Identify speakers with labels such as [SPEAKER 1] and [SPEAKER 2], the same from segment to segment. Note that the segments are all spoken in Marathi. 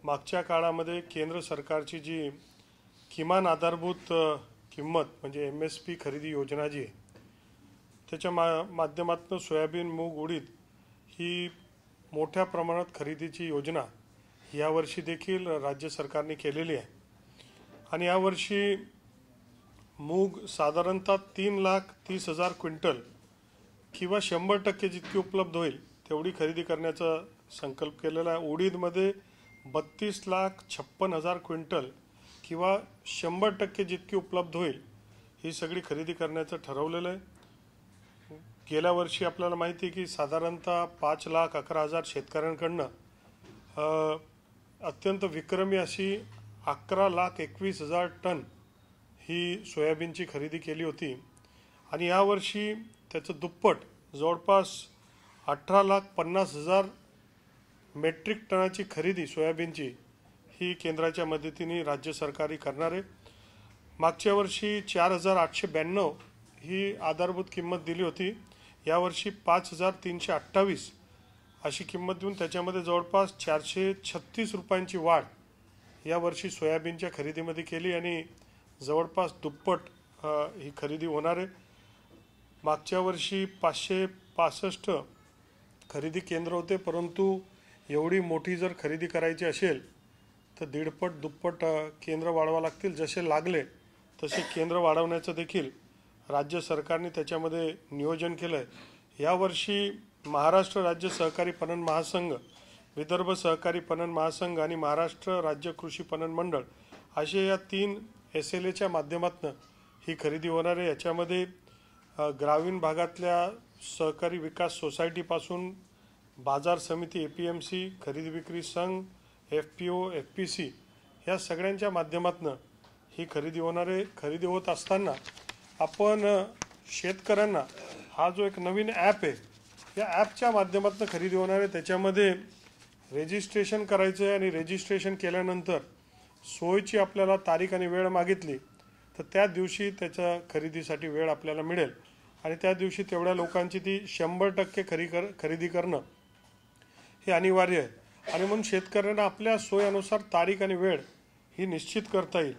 [SPEAKER 1] मागच्या काळामध्ये केंद्र सरकारची जी किमान आधारभूत किंमत म्हणजे MSP खरेदी योजना जी आहे त्याच्या माध्यमातून सोयाबीन, मूग, उडीद ही मोठ्या प्रमाणात खरेदीची योजना यावर्षी देखील राज्य सरकारने केलेली आहे। आणि यावर्षी मूग साधारणतः 3,30,000 क्विंटल किंवा 100% जितकी उपलब्ध होईल तेवढी खरेदी करण्याचा संकल्प केलेला आहे। उडीदमध्ये 32,56,000 क्विंटल किंवा 100% जितकी उपलब्ध होईल ही सगळी खरेदी करण्याचं ठरवलेलं आहे। गेल्या वर्षी आपल्याला माहिती आहे की साधारणतः 5,11,000 शेतकऱ्यांकडनं अत्यंत विक्रमी अशी 11,21,000 टन ही सोयाबीनची खरेदी केली होती। आणि यावर्षी त्याचं दुप्पट जवळपास 18,50,000 मेट्रिक टनाची खरेदी सोयाबीनची ही केंद्राच्या मदतीने राज्य सरकारी करणार आहे। मागच्या वर्षी 4,892 ही आधारभूत किंमत दिली होती, यावर्षी 5,328 अशी किंमत देऊन त्याच्यामध्ये जवळपास 436 रुपयांची वाढ यावर्षी सोयाबीनच्या खरेदीमध्ये केली आणि जवळपास दुप्पट ही खरेदी होणार आहे। मागच्या वर्षी 565 खरेदी केंद्र होते, परंतु एवढी मोठी जर खरेदी करायची असेल तर दीडपट दुप्पट केंद्र वाढवा लागतील। जसे लागले तसे केंद्र वाढवण्याचं देखील राज्य सरकारने त्याच्यामध्ये नियोजन केलं आहे। यावर्षी महाराष्ट्र राज्य सहकारी पणन महासंघ, विदर्भ सहकारी पणन महासंघ आणि महाराष्ट्र राज्य कृषी पणन मंडळ असे या 3 SLAच्या माध्यमातून ही खरेदी होणार आहे। याच्यामध्ये ग्रामीण भागातल्या सहकारी विकास सोसायटीपासून बाजार समिती, APMC, खरेदी विक्री संघ, FPO, FPC या सगळ्यांच्या माध्यमातून ही खरेदी होणार आहे। खरेदी होत असताना आपण शेतकऱ्यांना हा जो एक नवीन ॲप आहे या ॲपच्या माध्यमातून खरेदी होणार आहे। त्याच्यामध्ये रजिस्ट्रेशन करायचं आहे आणि रजिस्ट्रेशन केल्यानंतर सोयीची आपल्याला तारीख आणि वेळ मागितली तर त्या दिवशी त्याच्या खरेदीसाठी वेळ आपल्याला मिळेल आणि त्या दिवशी तेवढ्या लोकांची ती 100% खरेदी करणं हे अनिवार्य आहे। आणि म्हणून शेतकऱ्यांना आपल्या सोयीनुसार तारीख आणि वेळ ही निश्चित करता येईल।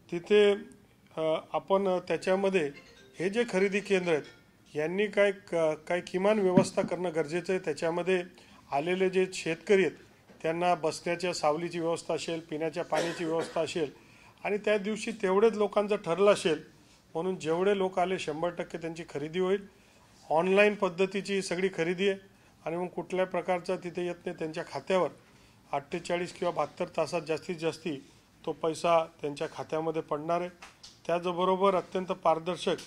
[SPEAKER 1] तिथे आपण त्याच्यामध्ये हे जे खरेदी केंद्र आहेत यांनी काय किमान व्यवस्था करणं गरजेचं आहे। त्याच्यामध्ये आलेले जे शेतकरी आहेत त्यांना बसण्याच्या सावलीची व्यवस्था असेल, पिण्याच्या पाण्याची व्यवस्था असेल आणि त्या दिवशी तेवढेच लोकांचं ठरलं असेल म्हणून जेवढे लोक आले 100% त्यांची खरेदी होईल। ऑनलाईन पद्धतीची सगळी खरेदी आहे आणि मग कुठल्या प्रकारचा तिथे येत नाही, त्यांच्या खात्यावर 48 किंवा 72 तासात जास्तीत जास्ती तो पैसा त्यांच्या खात्यामध्ये पडणार आहे। त्याचबरोबर अत्यंत पारदर्शक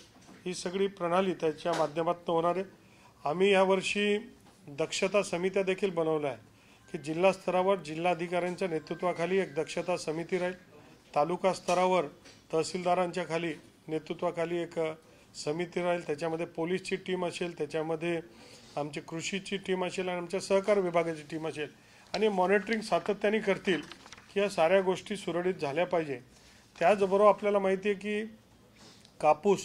[SPEAKER 1] ही सगळी प्रणाली त्याच्या माध्यमातून होणार आहे। आम्ही यावर्षी दक्षता समित्या देखील बनवल्या आहेत की जिल्हा स्तरावर जिल्हाधिकाऱ्यांच्या नेतृत्वाखाली एक दक्षता समिती राहील, तालुका स्तरावर तहसीलदारांच्या खाली नेतृत्वाखाली एक समिती राहील, त्याच्यामध्ये पोलीसची टीम असेल, त्याच्यामध्ये आमची कृषीची टीम असेल आणि आमच्या सहकार विभागाची टीम असेल आणि मॉनिटरिंग सातत्याने करतील की या साऱ्या गोष्टी सुरळीत झाल्या पाहिजे। त्याचबरोबर आपल्याला माहिती आहे की कापूस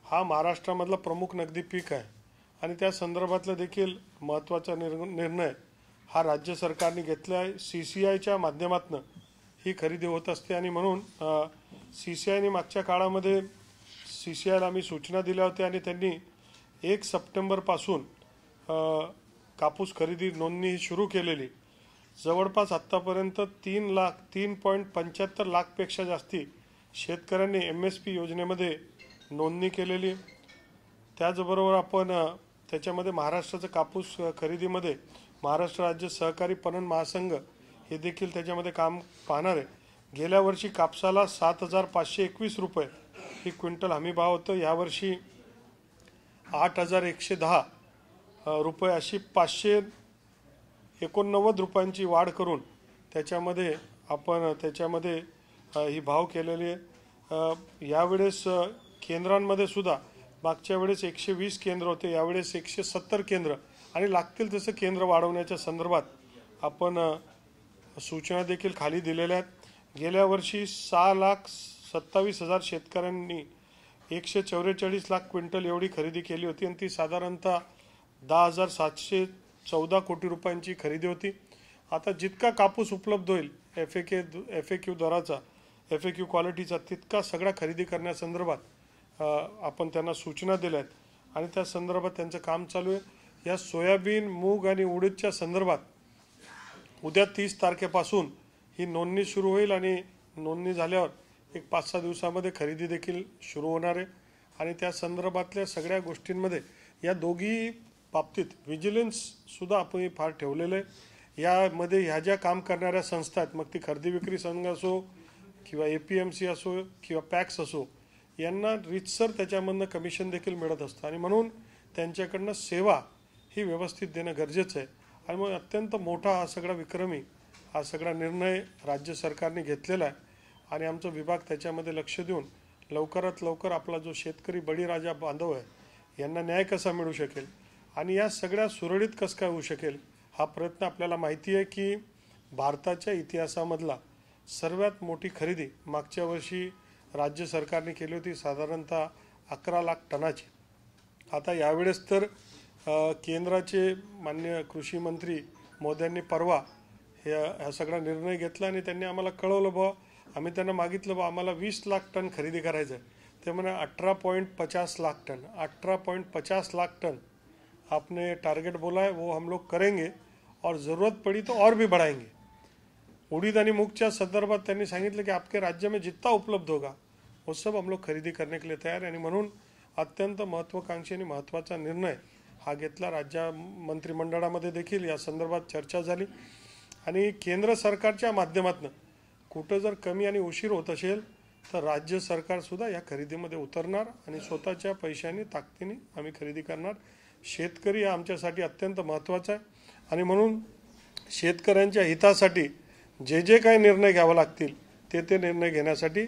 [SPEAKER 1] हा महाराष्ट्रामधला प्रमुख नगदी पीक आहे आणि त्या संदर्भातला देखील महत्त्वाचा निर्णय हा राज्य सरकारने घेतला आहे। CCIच्या माध्यमातून ही खरेदी होत असते आणि म्हणून CCIने मागच्या काळामध्ये CCIला आम्ही सूचना दिल्या होत्या आणि त्यांनी 1 सप्टेंबरपासून कापूस खरेदी नोंदणी सुरू केलेली। जवळपास आत्तापर्यंत 3.75 लाखपेक्षा जास्ती शेतकऱ्यांनी MSP योजनेमध्ये नोंदणी केलेली। त्याचबरोबर आपण त्याच्यामध्ये महाराष्ट्राचं कापूस खरेदीमध्ये महाराष्ट्र राज्य सहकारी पणन महासंघ हे देखील त्याच्यामध्ये काम पाहणार आहे। गेल्या वर्षी कापसाला 7,521 रुपये ही क्विंटल हमी भाव होतं, यावर्षी 8,110 रुपये अशी 589 रुपयांची वाढ करून त्याच्यामध्ये आपण ही भाव केलेली आहे। यावेळेस केंद्रांमध्ये सुद्धा मागच्या वेळेस 120 केंद्र होते, यावेळेस 170 केंद्र आणि लागतील तसं केंद्र वाढवण्याच्या संदर्भात आपण सूचना देखील खाली दिलेल्या आहेत। गेल्या वर्षी 6,27,000 शेतकऱ्यांनी 144 लाख क्विंटल एवढी खरेदी केली होती आणि ती साधारणतः 10,714 कोटी रुपयांची खरेदी होती आता जितका कापूस उपलब्ध होईल FAQ दराचा, FAQ क्वालिटीचा, तितका सगळा खरेदी करण्यासंदर्भात आपण त्यांना सूचना दिल्या आहेत आणि त्या संदर्भात त्यांचं काम चालू आहे. या सोयाबीन, मूग आणि उडीदच्या संदर्भात उद्या 30 तारखेपासून ही नोंदणी सुरू होईल आणि नोंदणी झाल्यावर एक 5-6 दिवसामध्ये खरेदी देखील सुरू होणार आहे. आणि त्या संदर्भातल्या सगळ्या गोष्टींमध्ये या दोघी बाबतीत विजिलन्ससुद्धा आपण फार ठेवलेलं आहे. यामध्ये ह्या ज्या काम करणाऱ्या संस्था आहेत, मग ती खरेदी विक्री संघ असो किंवा APMC असो किंवा पॅक्स असो, यांना रीतसर त्याच्यामधनं कमिशन देखील मिळत असतं आणि म्हणून त्यांच्याकडनं सेवा ही व्यवस्थित देणं गरजेचं आहे. आणि मग अत्यंत मोठा हा सगळा विक्रमी हा सगळा निर्णय राज्य सरकारने घेतलेला आहे आणि आमचा विभाग त्याच्यामध्ये लक्ष देऊन लवकरात लवकर आपला जो शेतकरी बळीराजा बांधव आहे यांना न्याय कसा मिळू शकेल आणि या सगळ्या सुरळीत कसं काय होऊ शकेल हा प्रयत्न. आपल्याला माहिती आहे की भारताच्या इतिहासामधला सर्वात मोठी खरेदी मागच्या वर्षी राज्य सरकारने केली होती, साधारणतः 11 लाख टनाची. आता यावेळेस तर केंद्राचे माननीय कृषी मंत्री मोदयांनी परवा हा सगळा निर्णय घेतला आणि त्यांनी आम्हाला कळवलं बा, आम्ही त्यांना मागितलं बा आम्हाला 20 लाख टन खरेदी करायचं आहे. ते म्हणे 18.50 लाख टन. 18.50 लाख टन आपने टारगेट बोला है, वो हम लोग करेंगे और ज़रूरत पड़ी तो और भी बढ़ाएंगे. उड़ीद आणि मूगच्या संदर्भात त्यांनी सांगितलं की आपके राज्य में जितना उपलब्ध होगा वो सब हम लोग खरेदी करने के लिए तयार आहे. आणि म्हणून अत्यंत महत्त्वाकांक्षी आणि महत्त्वाचा निर्णय हा घेतला. राज्य मंत्रिमंडळामध्ये देखील या संदर्भात चर्चा झाली आणि केंद्र सरकारच्या माध्यमातून कुठं जर कमी आणि उशीर होत असेल तर राज्य सरकारसुद्धा या खरेदीमध्ये उतरणार आणि स्वतःच्या पैशांनी ताकदीने आम्ही खरेदी करणार. शेतकरी हा आमच्यासाठी अत्यंत महत्त्वाचा आहे आणि म्हणून शेतकऱ्यांच्या हितासाठी जे जे काही निर्णय घ्यावे लागतील ते निर्णय घेण्यासाठी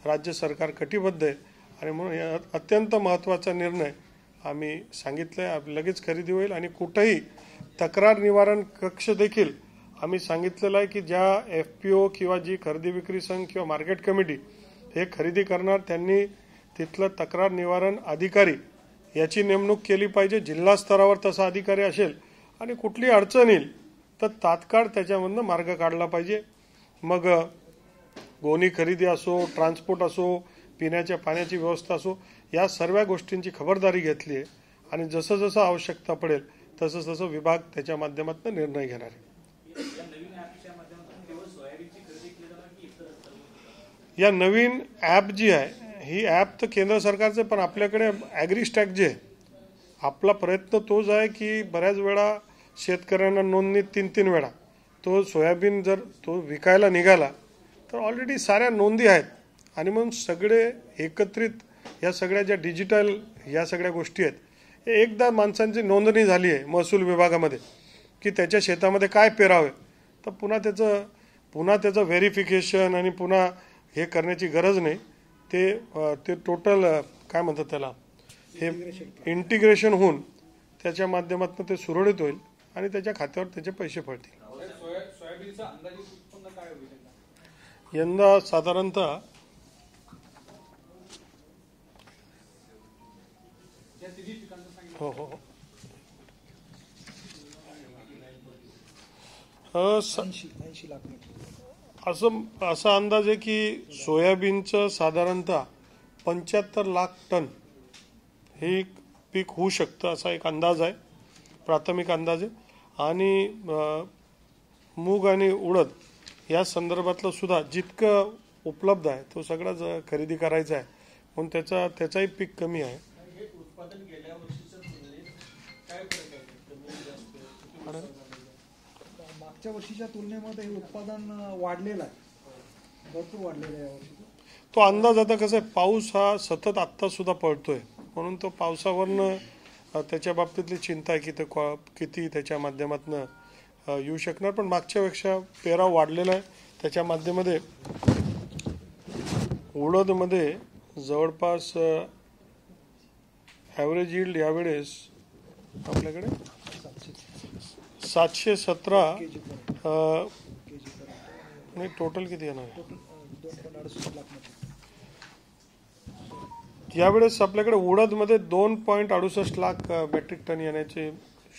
[SPEAKER 1] राज्य सरकार कटिबद्ध आहे. आणि म्हणून या अत्यंत महत्त्वाचा निर्णय आम्ही सांगितलं आहे. लगेच खरेदी होईल आणि कुठंही तक्रार निवारण कक्ष देखील आम्ही सांगितलेलं आहे की ज्या FPO किंवा जी खरेदी विक्री संघ किंवा मार्केट कमिटी हे खरेदी करणार त्यांनी तिथलं तक्रार निवारण अधिकारी याची नेमणूक केली पाहिजे. जिल्हा स्तरावर तसा अधिकारी असेल आणि कुठली अडचण येईल तर तात्काळ त्याच्यामधनं मार्ग काढला पाहिजे. मग गोणी खरेदी असो, ट्रान्सपोर्ट असो, पिण्याच्या पाण्याची व्यवस्था असो, या सर्व गोष्टींची खबरदारी घेतली आहे आणि जसं जसं आवश्यकता पडेल तसं तसं विभाग त्याच्या माध्यमातून निर्णय घेणार आहे. या नवीन ॲप जी आहे ही ॲप तर केंद्र सरकारचं, पण आपल्याकडे ॲग्रीस्टॅक जे आहे आपला प्रयत्न तोच आहे की बऱ्याच वेळा शेतकऱ्यांना नोंदणी 3-3 वेळा तो सोयाबीन जर तो विकायला निघाला तर ऑलरेडी साऱ्या नोंदी आहेत आणि म्हणून सगळे एकत्रित या सगळ्या ज्या डिजिटल या सगळ्या गोष्टी आहेत हे एकदा माणसांची नोंदणी झाली आहे महसूल विभागामध्ये की त्याच्या शेतामध्ये काय पेरावे तर पुन्हा त्याचं व्हेरिफिकेशन आणि पुन्हा हे करण्याची गरज नाही. ते टोटल काय म्हणतात त्याला हे इंटिग्रेशन होऊन त्याच्या माध्यमातून ते सुरळीत होईल आणि त्याच्या खात्यावर त्याचे पैसे पडतील. यंदा साधारणतः हो असा अंदाज आहे की सोयाबीनचं साधारणतः 75 लाख टन हे पीक होऊ शकतं असा एक अंदाज आहे, प्राथमिक अंदाज आहे. आणि मूग आणि उडद या संदर्भातलं सुद्धा जितकं उपलब्ध आहे तो सगळा खरेदी करायचा आहे म्हणून त्याचाही पीक कमी आहे.
[SPEAKER 2] मागच्या वर्षीच्या तुलनेमध्ये हे उत्पादन वाढलेलं आहे, भरपूर वाढलेलं आहे यावर्षी.
[SPEAKER 1] तो अंदाज आता कसं आहे, पाऊस हा सतत आत्ता सुद्धा पडतोय म्हणून तो पावसावरनं त्याच्या बाबतीतली चिंता आहे की ते किती त्याच्या माध्यमातून येऊ शकणार. पण मागच्यापेक्षा पेराव वाढलेला आहे. त्याच्या माध्यमामध्ये उडदमध्ये जवळपास ॲव्हरेज यील्ड यावेळेस आपल्याकडे 717 नाही टोटल किती येणार यावेळेस आपल्याकडे उडदमध्ये 2.68 लाख मेट्रिक टन येण्याची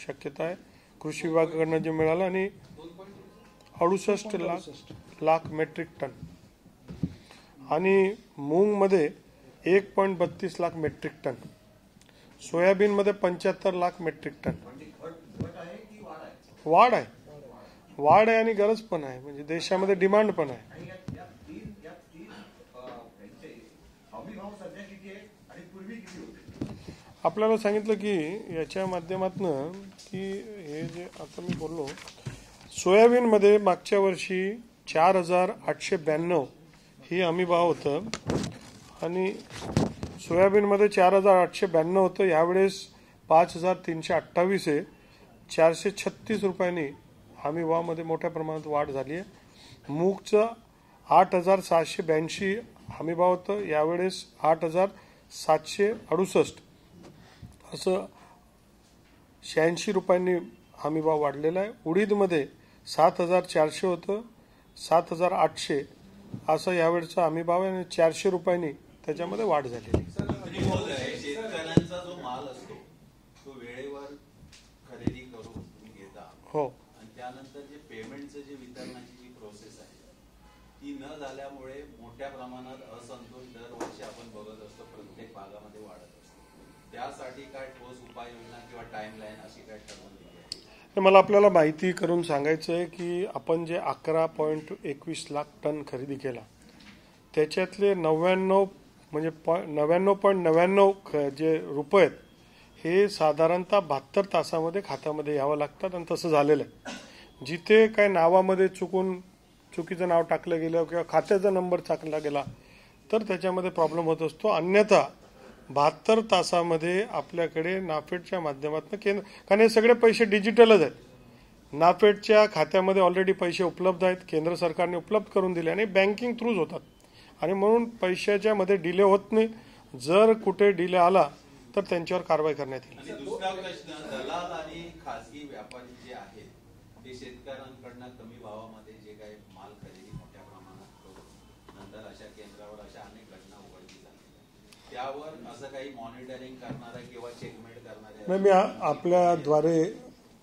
[SPEAKER 1] शक्यता आहे कृषी विभागाकडनं जे मिळालं. आणि 68 लाख मेट्रिक टन आणि मूंगमध्ये 1.32 लाख मेट्रिक टन, सोयाबीनमध्ये 75 लाख मेट्रिक टन. वाढ आहे आणि गरज पण आहे, म्हणजे देशामध्ये डिमांड पण आहे. आपल्याला सांगितलं की याच्या माध्यमातून की हे जे आता मी बोललो, सोयाबीनमध्ये मागच्या वर्षी 4,892 ही हमी भाव होतं आणि सोयाबीनमध्ये 4,892 होतं. यावेळेस 5,328 आहे. 436 रुपयांनी हमी भावामध्ये मोठ्या प्रमाणात वाढ झाली आहे. मूगचं 8,782 हमी भाव होतं, यावेळेस 8,768 असं 86 रुपयांनी हमी भाव वाढलेला आहे. उडीदमध्ये 7,400 होतं, 7,800 असं यावेळेचा हमी भाव आहे आणि 400 रुपयांनी त्याच्यामध्ये वाढ झालेली.
[SPEAKER 3] शेतकऱ्यांचा जो माल असतो तो वेळेवर खरेदी करून तुम्ही घेता.
[SPEAKER 1] हो.
[SPEAKER 3] आणि त्यानंतर जे पेमेंटचं जे वितरणाची जी प्रोसेस आहे ती न झाल्यामुळे मोठ्या प्रमाणात असंतोष दरवर्षी आपण बघत असतो, प्रत्येक भागामध्ये वाढत असतो. त्यासाठी काय ठोस उपाययोजना किंवा टाइमलाईन अशी काय ठरवून दिली आहे?
[SPEAKER 1] मला आपल्याला माहिती करून सांगायचं आहे की आपण जे 11.21 लाख टन खरेदी केला त्याच्यातले 99 म्हणजे 99.99 जे रुपये आहेत हे साधारणतः 72 तासामध्ये खात्यामध्ये यावं लागतात आणि तसं झालेलं आहे. जिथे काय नावामध्ये चुकीचं नाव टाकलं गेलं किंवा खात्याचा नंबर टाकला गेला तर त्याच्यामध्ये प्रॉब्लेम होत असतो. अन्यथा 72 तासामध्ये आपल्याकडे नाफेडच्या माध्यमातून कारण हे सगळे पैसे डिजिटलच आहेत. नाफेडच्या खात्यामध्ये ऑलरेडी पैसे उपलब्ध आहेत, केंद्र सरकारने उपलब्ध करून दिले आणि बँकिंग थ्रूच होतात आणि म्हणून पैशाच्या मध्ये डिले होत नाही. जर कुठे डिले आला तर त्यांच्यावर कारवाई करण्यात येईल.
[SPEAKER 3] आणि दुसरा प्रश्न, दलाल आणि खासगी व्यापारी जे आहेत ते शेतकऱ्यांकडनं कमी भावामध्ये जे काही माल खरेदी मोठ्या प्रमाणात करून नंतर अशा केंद्रावर अशा अनेक घटना उघडकीस आल्या, त्यावर असं काही मॉनिटरिंग करणारा किंवा चेकमेट करणारे?
[SPEAKER 1] मी आपल्याद्वारे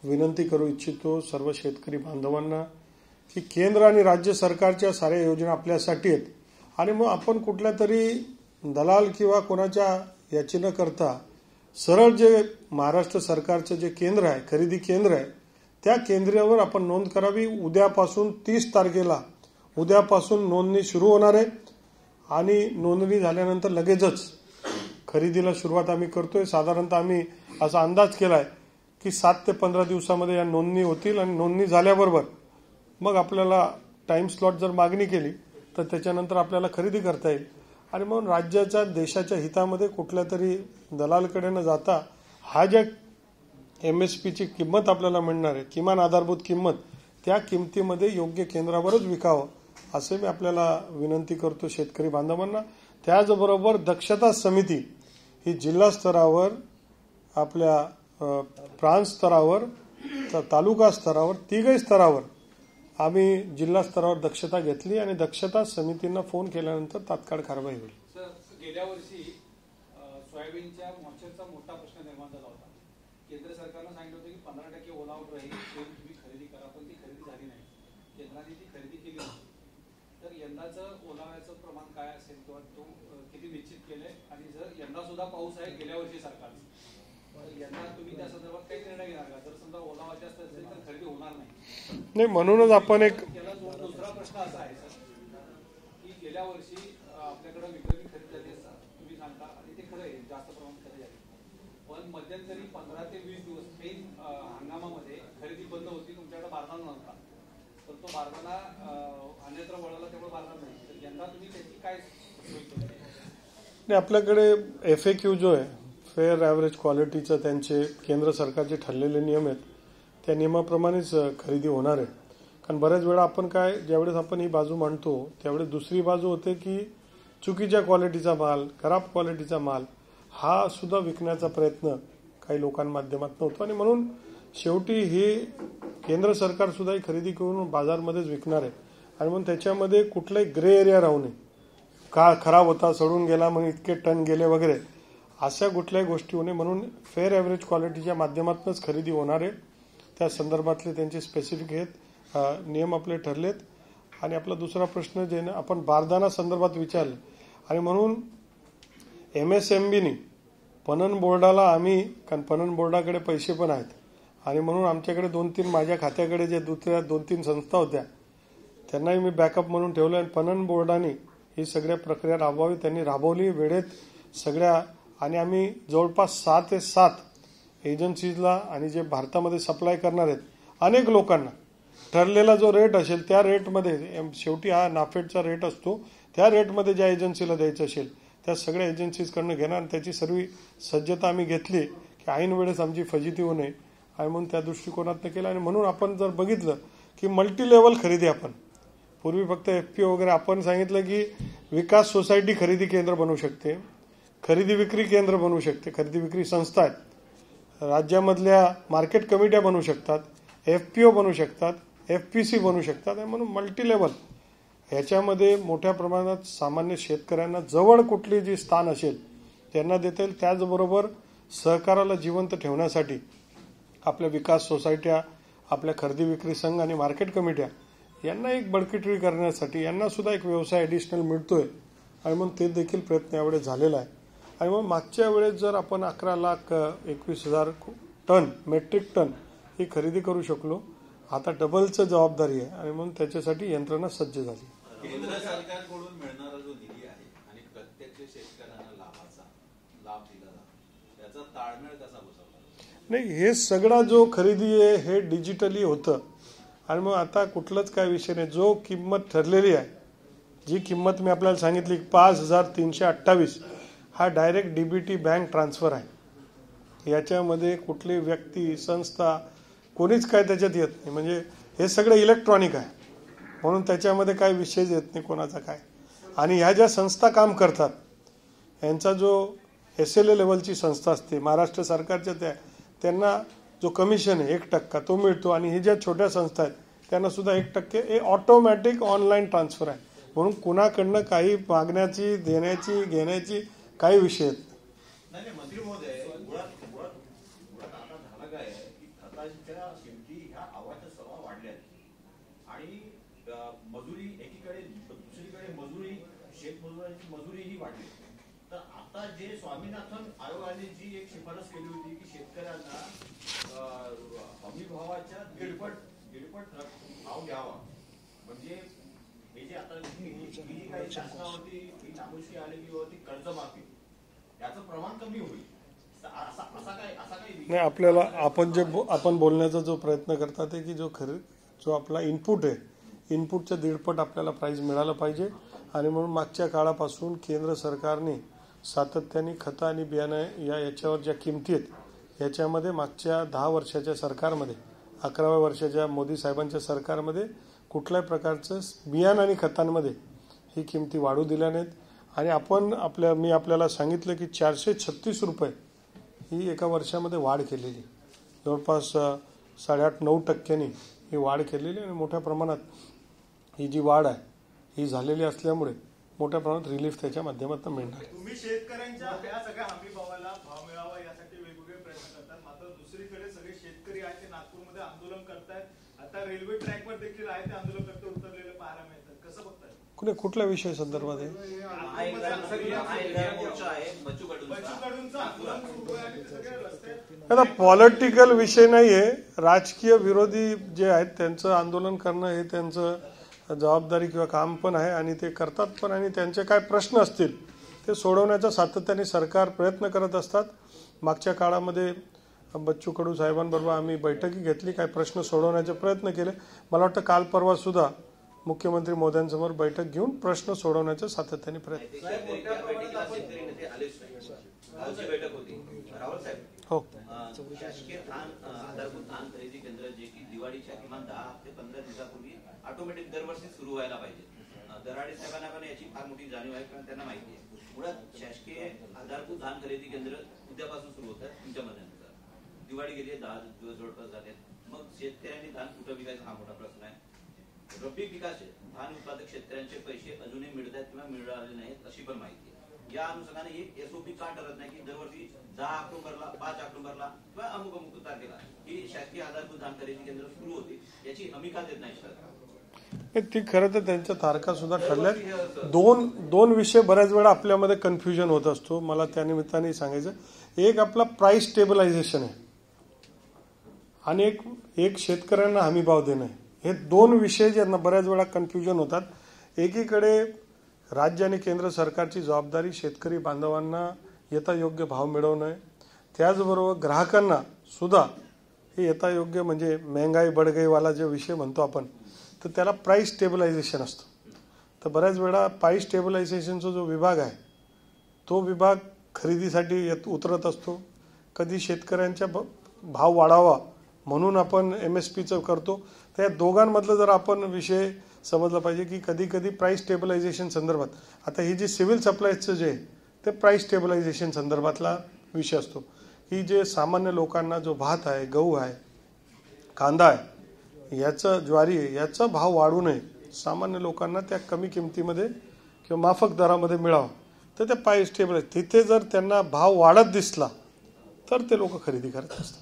[SPEAKER 1] विनंती करू इच्छितो सर्व शेतकरी बांधवांना की केंद्र आणि राज्य सरकारच्या साऱ्या योजना आपल्यासाठी आहेत आणि मग आपण कुठल्या तरी दलाल किंवा कोणाच्या याची न करता सरळ जे महाराष्ट्र सरकारचं जे केंद्र आहे, खरेदी केंद्र आहे, त्या केंद्रावर आपण नोंद करावी. उद्यापासून 30 तारखेला उद्यापासून नोंदणी सुरू होणार आहे आणि नोंदणी झाल्यानंतर लगेचच खरेदीला सुरुवात आम्ही करतोय. साधारणतः आम्ही असा अंदाज केलाय की 7 ते 15 दिवसामध्ये या नोंदणी होतील आणि नोंदणी झाल्याबरोबर मग आपल्याला टाइम स्लॉट जर मागणी केली तर त्याच्यानंतर आपल्याला खरेदी करता येईल आणि म्हणून राज्याच्या देशाच्या हितामध्ये कुठल्या तरी दलालकडे न जाता हा ज्या MSPची किंमत आपल्याला मिळणार आहे, किमान आधारभूत किंमत, त्या किमतीमध्ये योग्य केंद्रावरच विकावं असे मी आपल्याला विनंती करतो शेतकरी बांधवांना. त्याचबरोबर दक्षता समिती ही जिल्हा स्तरावर, आपल्या प्रांत स्तरावर, तालुका स्तरावर, तिघही स्तरावर आम्ही जिल्हा स्तरावर दक्षता घेतली आणि दक्षता समितींना फोन केल्यानंतर तात्काळ कारवाई होईल.
[SPEAKER 4] सर, गेल्या वर्षी सोयाबीनच्या मोर्चाचा मोठा प्रश्न निर्माण झाला होता. केंद्र सरकारनं सांगितलं होतं की 15% ओलावा राहील, तुम्ही खरेदी करा, पण ती खरेदी झाली नाही. केंद्राने ती खरेदी केली नाही. तर यंदाचं ओलाव्याचं प्रमाण काय असेल किंवा तो किती निश्चित केलंय आणि जर यंदा सुद्धा पाऊस आहे गेल्या वर्षी सरकारचा, तर यंदा तुम्ही त्या संदर्भात काही निर्णय घेणार का? जर समजा ओलावा जास्त असेल तर खरेदी होणार नाही.
[SPEAKER 1] म्हणूनच आपण एक
[SPEAKER 4] दुसरा प्रश्न असा आहे सर की गेल्या वर्षी आपल्याकडे विक्रमी खरेदी झाली असता तुम्ही सांगता आणि ते खरं आहे, जास्त प्रमाणात खरेदी झाली, पण मध्यंतरी 15 ते 20 दिवस मेन हंगामामध्ये खरेदी बंद होती, तुमच्याकडे बारदाना नव्हता, तर तो बारदाना अन्यत्र वळाला, तेवढं बारदाना नाही. तर यंदा तुम्ही त्याची काय सोय केली?
[SPEAKER 1] आपल्याकडे FAQ जो आहे, फेअर ॲव्हरेज क्वालिटीचं त्यांचे केंद्र सरकारचे ठरलेले नियम आहेत, त्या नियमाप्रमाणेच खरेदी होणार आहे. कारण बऱ्याच वेळा आपण काय, ज्यावेळेस आपण ही बाजू मांडतो त्यावेळेस दुसरी बाजू होते की चुकीच्या क्वालिटीचा माल, खराब क्वालिटीचा माल हा सुद्धा विकण्याचा प्रयत्न काही लोकांमाध्यमातून होतो आणि म्हणून शेवटी हे केंद्र सरकार सुद्धा ही खरेदी करून बाजारमध्येच विकणार आहे आणि म्हणून त्याच्यामध्ये कुठलाही ग्रे एरिया राहू नये. का खराब होता, सडून गेला, मग इतके टन गेले वगैरे अशा कुठल्याही गोष्टी होऊ नये म्हणून फेअर ॲव्हरेज क्वालिटीच्या माध्यमातूनच खरेदी होणार आहे. त्या संदर्भातले त्यांचे स्पेसिफिक आहेत. नियम आपले ठरलेत. आणि आपला दुसरा प्रश्न जे ना आपण बारदाना संदर्भात विचारलं आणि म्हणून MSMBनी पणन बोर्डाला आम्ही, कारण पणन बोर्डाकडे पैसे पण आहेत आणि म्हणून आमच्याकडे 2-3 माझ्या खात्याकडे जे दुसऱ्या 2-3 संस्था होत्या त्यांनाही मी बॅकअप म्हणून ठेवलं आणि पणन बोर्डाने ही सगळ्या प्रक्रिया राबवावी, त्यांनी राबवली वेळेत सगळ्या. आणि आम्ही जवळपास 6 ते 7 एजन्सीजला आणि जे भारतामध्ये सप्लाय करणार आहेत अनेक लोकांना ठरलेला जो रेट असेल त्या रेटमध्ये, शेवटी हा नाफेडचा रेट असतो, त्या रेटमध्ये ज्या एजन्सीला द्यायचं असेल त्या सगळ्या एजन्सीजकडनं घेणार. आणि त्याची सर्व सज्जता आम्ही घेतली की ऐन वेळेस आमची फजिती होऊ नये आणि म्हणून त्या दृष्टिकोनातनं केलं. आणि म्हणून आपण जर बघितलं की मल्टी लेवल खरेदी, आपण पूर्वी फक्त FPO वगैरे, आपण सांगितलं की विकास सोसायटी खरेदी केंद्र बनू शकते, खरेदी विक्री केंद्र बनू शकते, खरेदी विक्री संस्था आहेत, राज्यामधल्या मार्केट कमिट्या बनू शकतात, FPO बनू शकतात, FPC बनू शकतात. म्हणून मल्टी लेवल ह्याच्यामध्ये मोठ्या प्रमाणात सामान्य शेतकऱ्यांना जवळ कुठली जी स्थान असेल त्यांना देता येईल. त्याचबरोबर सहकाराला जिवंत ठेवण्यासाठी आपल्या विकास सोसायट्या, आपल्या खरेदी विक्री संघ आणि मार्केट कमिट्या यांना एक बळकटी करण्यासाठी यांना सुद्धा एक व्यवसाय ॲडिशनल मिळतोय आणि म्हणून ते देखील प्रयत्न यावेळेस झालेला आहे. आणि मग मागच्या वेळेस जर आपण 11,21,000 टन मेट्रिक टन ही खरेदी करू शकलो, आता डबलचं जबाबदारी आहे आणि म्हणून त्याच्यासाठी यंत्रणा सज्ज झाली.
[SPEAKER 3] केंद्र सरकारकडून मिळणारा जो निधी आहे आणि प्रत्यक्ष शेतकऱ्यांना लाभ दिला जातो, त्याचा ताळमेळ कसा बसवला?
[SPEAKER 1] नाही, हे सगळा जो खरेदी आहे हे डिजिटली होतं आणि मग आता कुठलंच काय विषय नाही. जो किंमत ठरलेली आहे, जी किंमत मी आपल्याला सांगितली 5,328, हा डायरेक्ट DBT बँक ट्रान्सफर आहे. याच्यामध्ये कुठली व्यक्ती, संस्था, कोणीच काय त्याच्यात येत नाही. म्हणजे हे सगळं इलेक्ट्रॉनिक आहे म्हणून त्याच्यामध्ये काय विषयच येत नाही कोणाचा काय. आणि ह्या ज्या संस्था काम करतात यांचा जो SLA लेवलची संस्था असते महाराष्ट्र सरकारच्या, त्यांना जो कमिशन आहे 1% तो मिळतो. आणि ही ज्या छोट्या संस्था आहेत त्यांना सुद्धा 1% हे ऑटोमॅटिक ऑनलाईन ट्रान्सफर आहे. म्हणून कुणाकडनं काही मागण्याची, देण्याची, घेण्याची काही विषय येत
[SPEAKER 5] नाही. मंत्री महोदय, मुळात आता झालं काय की खतांच्या किमती ह्या आवाच्या सव्वा वाढल्या आणि मजुरी एकीकडे, दुसरीकडे मजुरी, शेतमजुरांची मजुरीही वाढली. तर आता जे स्वामीनाथन आयोगाने जी एक शिफारस केली होती की शेतकऱ्यांना हमी भावाच्या दीडपट भाव द्यावा, म्हणजे हे जे आता ही काही शासनावरती ही नामुष्की आलेली होती कर्जमाफी, याचं प्रमाण कमी होईल असा काही
[SPEAKER 1] नाही. आपल्याला आपण बोलण्याचा जो प्रयत्न करतात आहे की जो आपला इनपुट आहे, इनपुटच्या 1.5 आपल्याला प्राइस मिळालं पाहिजे. आणि म्हणून मागच्या काळापासून केंद्र सरकारने सातत्याने खतं आणि बियाणं याच्यावर ज्या किमती आहेत याच्यामध्ये मागच्या 10 वर्षाच्या सरकारमध्ये, 11व्या वर्षाच्या मोदी साहेबांच्या सरकारमध्ये कुठल्याही प्रकारचं बियाणं आणि खतांमध्ये ही किमती वाढू दिल्या नाहीत. आणि मी आपल्याला सांगितलं की 436 रुपये ही एका वर्षामध्ये वाढ केलेली, जवळपास 8.5-9% ही वाढ केलेली. आणि मोठ्या प्रमाणात ही जी वाढ आहे ही झालेली असल्यामुळे मोठ्या प्रमाणात रिलीफ त्याच्या माध्यमातून मिळणार आहे.
[SPEAKER 6] तुम्ही शेतकऱ्यांच्या या सगळ्या हमी भावाला भाव मिळावा यासाठी वेगवेगळे प्रयत्न करतात, मात्र दुसरीकडे सगळे शेतकरी आहेत ते नागपूरमध्ये आंदोलन करतायत. आता रेल्वे ट्रॅकवर देखील आहे ते आंदोलन करते उतरलेले पाहायला मिळतात. कसं बघताय?
[SPEAKER 1] कुठल्या विषय संदर्भात आहे? आता पॉलिटिकल विषय नाहीये, राजकीय विरोधी जे आहेत त्यांचं आंदोलन करणं हे त्यांचं जबाबदारी किंवा काम पण आहे आणि ते करतात पण. आणि त्यांचे काय प्रश्न असतील ते सोडवण्याचा सातत्याने सरकार प्रयत्न करत असतात. मागच्या काळामध्ये बच्चू कडू साहेबांबरोबर आम्ही बैठकी घेतली, काही प्रश्न सोडवण्याचे प्रयत्न केले. मला वाटतं काल परवा सुद्धा मुख्यमंत्री मोदयांसमोर बैठक घेऊन प्रश्न सोडवण्याचा सातत्याने प्रयत्न. हो,
[SPEAKER 5] शासकीय आधारभूत धान खरेदी केंद्र जे की दिवाळीच्या किमान 10 ते 15 दिवसापूर्वी ऑटोमॅटिक दरवर्षी सुरू व्हायला पाहिजे. दराडे साहेबांना पण याची फार मोठी जाणीव आहे, कारण त्यांना माहिती आहे. मुळात शासकीय आधारभूत धान खरेदी केंद्र उद्यापासून सुरू होतात तुमच्या मतानुसार. दिवाळी गेली, 10 दिवस जवळपास झाले. मग शेतकऱ्यांनी धान कुठं विकायचं हा मोठा प्रश्न आहे. रब्बी पिकाचे धान उत्पादक शेतकऱ्यांचे पैसे अजूनही मिळत आहेत किंवा मिळाले नाहीत अशी पण माहिती आहे. या अनुषंगाने एक एसओपी का ठरत नाही की दरवर्षी 10 ऑक्टोबरला 5 ऑक्टोबरला किंवा अमुक अमुक तारखेला ही शासकीय आधारभूत धान खरेदी केंद्र सुरू होते, याची हमी का देत नाही सरकार?
[SPEAKER 1] ती खरं तर त्यांच्या तारखा सुद्धा ठरल्यात. दोन विषय बऱ्याच वेळा आपल्यामध्ये कन्फ्युजन होत असतो. मला त्यानिमित्ताने सांगायचं, एक आपला प्राइस स्टेबलायझेशन आहे आणि एक शेतकऱ्यांना हमी भाव देणं आहे. हे दोन विषय जे बऱ्याच वेळा कन्फ्युजन होतात. एकीकडे राज्य आणि केंद्र सरकारची जबाबदारी शेतकरी बांधवांना यथायोग्य भाव मिळवणं आहे, त्याचबरोबर ग्राहकांना सुद्धा हे यथायोग्य म्हणजे महंगाई बडगाईवाला जे विषय म्हणतो आपण, तर त्याला प्राइस स्टेबलायझेशन असतं. तर बऱ्याच वेळा प्राइस स्टेबलायझेशनचा जो विभाग आहे तो विभाग खरेदीसाठी उतरत असतो. कधी शेतकऱ्यांच्या भाव वाढावा म्हणून आपण MSPचं करतो. तर या दोघांमधलं जर आपण विषय समजला पाहिजे की कधी कधी प्राइस स्टेबलायझेशन संदर्भात, आता ही जी सिव्हिल सप्लायचं जे आहे ते प्राइस स्टेबलायझेशन संदर्भातला विषय असतो की जे सामान्य लोकांना जो भात आहे, गहू आहे, कांदा आहे, याचं ज्वारी आहे, याचा भाव वाढू नये, सामान्य लोकांना त्या कमी किमतीमध्ये किंवा माफक दरामध्ये मिळावं, तर त्या प्राइस स्टेबलाइज तिथे जर त्यांना भाव वाढत दिसला तर ते लोक खरेदी करत असतात.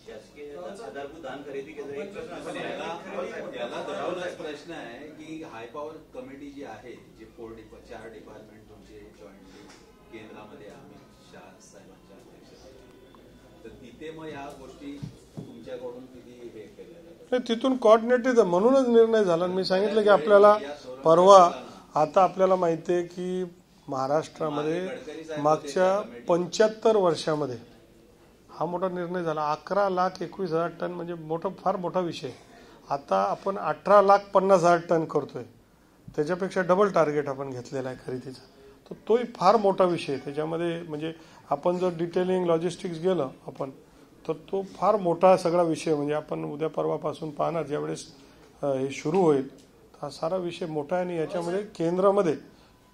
[SPEAKER 5] आधारभूत धान खरेदी केंद्र एक प्रश्न असा
[SPEAKER 3] याला धरावलाच प्रश्न आहे की हाय पॉवर कमिटी जी आहे, जे 4 डिपार्टमेंट तुमचे जॉईंटली केंद्रामध्ये अमित शाह साहेबांच्या अध्यक्षतेखाली, तर तिथे मग या गोष्टी तुमच्याकडून किती हे केल्या जातात?
[SPEAKER 1] तिथून कोऑर्डिनेटेड म्हणूनच निर्णय झाला. मी सांगितलं की आपल्याला परवा आता आपल्याला माहिती आहे की महाराष्ट्रामध्ये मागच्या 75 वर्षामध्ये हा मोठा निर्णय झाला. 11,21,000 टन म्हणजे फार मोठा विषय. आता आपण 18,50,000 टन करतोय, त्याच्यापेक्षा डबल टार्गेट आपण घेतलेला आहे खरेदीचा. तर तोही फार मोठा विषय. त्याच्यामध्ये म्हणजे आपण जर डिटेलिंग लॉजिस्टिक्स गेलं आपण तर तो फार मोठा सगळा विषय. म्हणजे आपण उद्या परवापासून पाहणार ज्यावेळेस हे सुरू होईल, हा सारा विषय मोठा आहे आणि याच्यामध्ये केंद्रामध्ये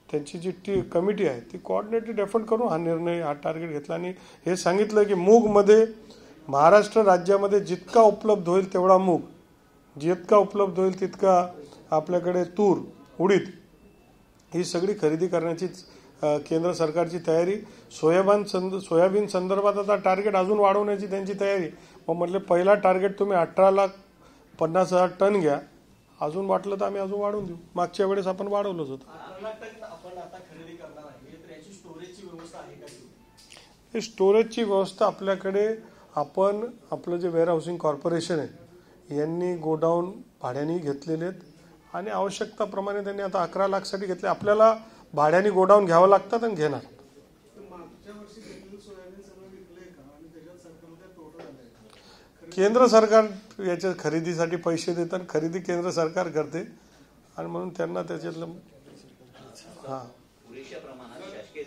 [SPEAKER 1] त्यांची जी कमिटी आहे ती कोऑर्डिनेटेड एफर्ट करून हा निर्णय, हा टार्गेट घेतला आणि हे सांगितलं की मूगमध्ये महाराष्ट्र राज्यामध्ये जितका उपलब्ध होईल तेवढा मूग, जितका उपलब्ध होईल तितका आपल्याकडे तूर, उडीद ही सगळी खरेदी करण्याची केंद्र सरकारची तयारी. सोयाबीन संदर्भात आता टार्गेट अजून वाढवण्याची त्यांची तयारी. मग म्हटलं पहिला टार्गेट तुम्ही 18,50,000 टन घ्या, अजून वाटलं तर आम्ही अजून वाढवून देऊ. मागच्या वेळेस आपण वाढवलंच होतं. हे स्टोरेजची व्यवस्था आपल्याकडे आपण आपलं जे वेअर हाऊसिंग कॉर्पोरेशन आहे यांनी गोडाऊन भाड्याने घेतलेले आहेत आणि आवश्यकताप्रमाणे त्यांनी आता 11 लाखसाठी घेतले. आपल्याला भाड्याने गोडाऊन घ्यावं लागतात आणि घेणार. केंद्र सरकार याच्या खरेदीसाठी पैसे देतात, खरेदी केंद्र सरकार करते आणि म्हणून त्यांना त्याच्यातलं
[SPEAKER 5] पुरेशा प्रमाणात शासकीय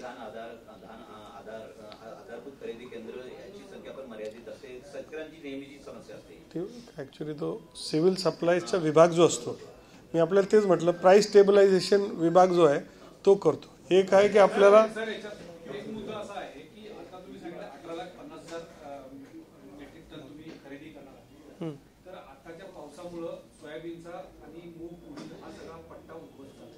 [SPEAKER 5] आधारभूत खरेदी केंद्र याची संख्या पण मर्यादित असते. शेतकऱ्यांची नेहमीची समस्या असते.
[SPEAKER 1] ऍक्च्युली तो सिव्हिल सप्लायचा विभाग जो असतो, मी आपल्याला तेच म्हटलं, प्राइस स्टेबलायझेशन विभाग जो आहे तो करतो. एक आहे की आपल्याला
[SPEAKER 4] एक मुद्दा असा आहे की आता तुम्ही सांगितलं 18,50,000 मेट्रिक टन तुम्ही खरेदी करणार आहे. तर आताच्या पावसामुळं सोयाबीनचा आणि मूग, उडीद हा सगळा पट्टा उद्ध्वस्त झाला.